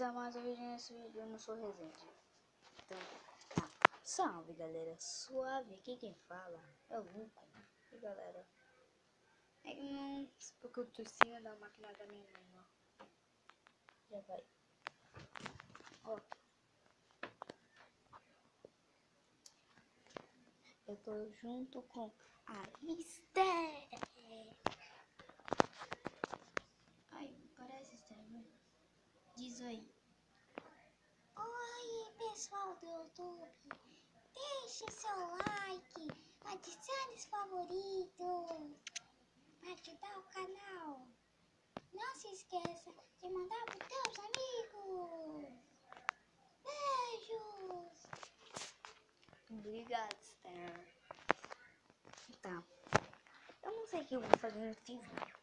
a mais um vídeo. Nesse vídeo eu não sou Resende. Então, tá. Salve, galera. Suave. Aqui quem fala é o Luco. E galera, é que não... porque eu tô em cima da máquina da minha mãe, ó. Já vai. Ó. Eu tô junto com a Esther. Ai, parece Esther, né? Diz aí. Oi, pessoal do YouTube, deixe seu like, adicione os favoritos para ajudar o canal. Não se esqueça de mandar para os teus amigos. Beijos! Obrigado, Esther. Tá. Eu não sei o que eu vou fazer nesse vídeo.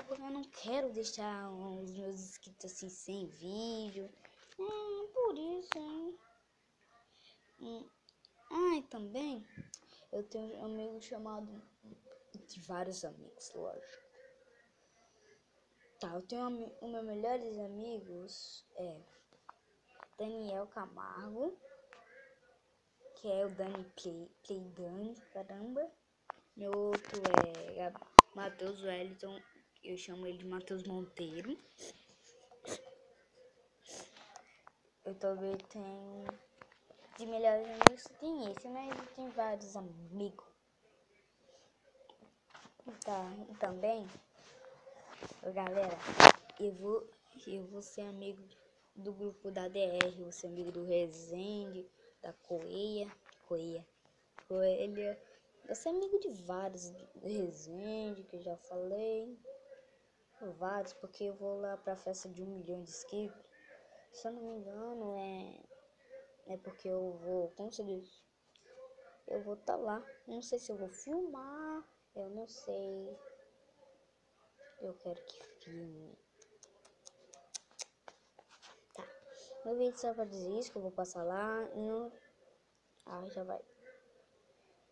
Porque eu não quero deixar os meus inscritos assim sem vídeo. Por isso, hein? E também eu tenho um amigo chamado de vários amigos, lógico. Tá, eu tenho os meus melhores amigos é Daniel Camargo, que é o Dani Play Dani, caramba. Meu outro é Matheus Wellington, eu chamo ele de Matheus Monteiro. Eu também tenho de melhores amigos, tem esse, mas eu tenho vários amigos. Tá, e também, galera, eu vou ser amigo do grupo da DR, vou ser amigo do Resende, da Coelha, eu sou amigo de vários, do Resende, que eu já falei, vários, porque eu vou lá pra festa de 1 milhão de inscritos. Se eu não me engano, é porque eu vou, como se diz, eu vou estar lá. Não sei se eu vou filmar, eu não sei. Eu quero que filme. Tá. Meu vídeo só pra dizer isso, que eu vou passar lá. Não... Ah, já vai.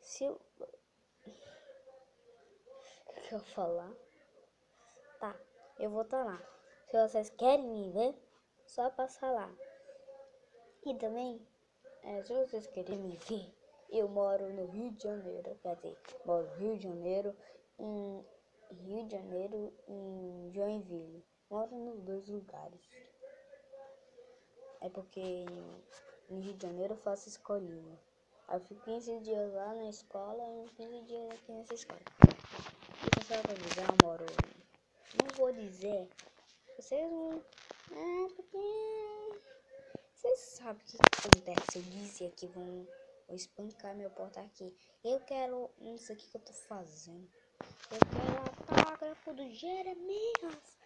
Se eu... O que eu falar? Tá. Eu vou estar lá. Se vocês querem me ver, só passar lá. E também, se vocês querem me ver, eu moro no Rio de Janeiro. Quer dizer, moro no Rio de Janeiro, em Joinville. Moro nos dois lugares. É porque no Rio de Janeiro eu faço escolinha. Aí eu fico 15 dias lá na escola e 15 dias aqui nessa escola. E só pra avisar, eu moro... Não vou dizer. Vocês não... porque... Vocês sabem o que acontece. Eu disse que vão espancar meu porta aqui. Eu quero... Não sei o que eu tô fazendo. Eu quero autógrafo do Jeremias.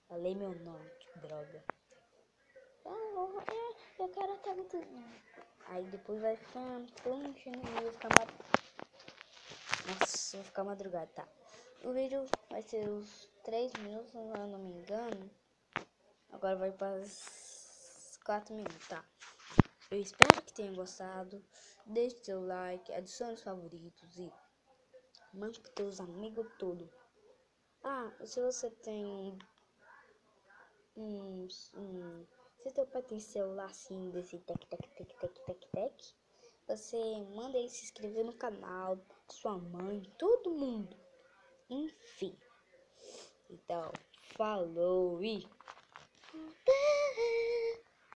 Falei meu nome, que droga. Eu quero até muito. Aí depois vai ficando troncho e eu vou ficar Nossa, vou ficar madrugada, tá? O vídeo vai ser uns 3 minutos, se eu não me engano. Agora vai para os 4 minutos, tá? Eu espero que tenham gostado. Deixe seu like, adicione os favoritos e mande para teus amigos todos. Se você tem se teu pai tem celular assim, desse tec, você manda ele se inscrever no canal, sua mãe, todo mundo. Enfim. Então, falou e...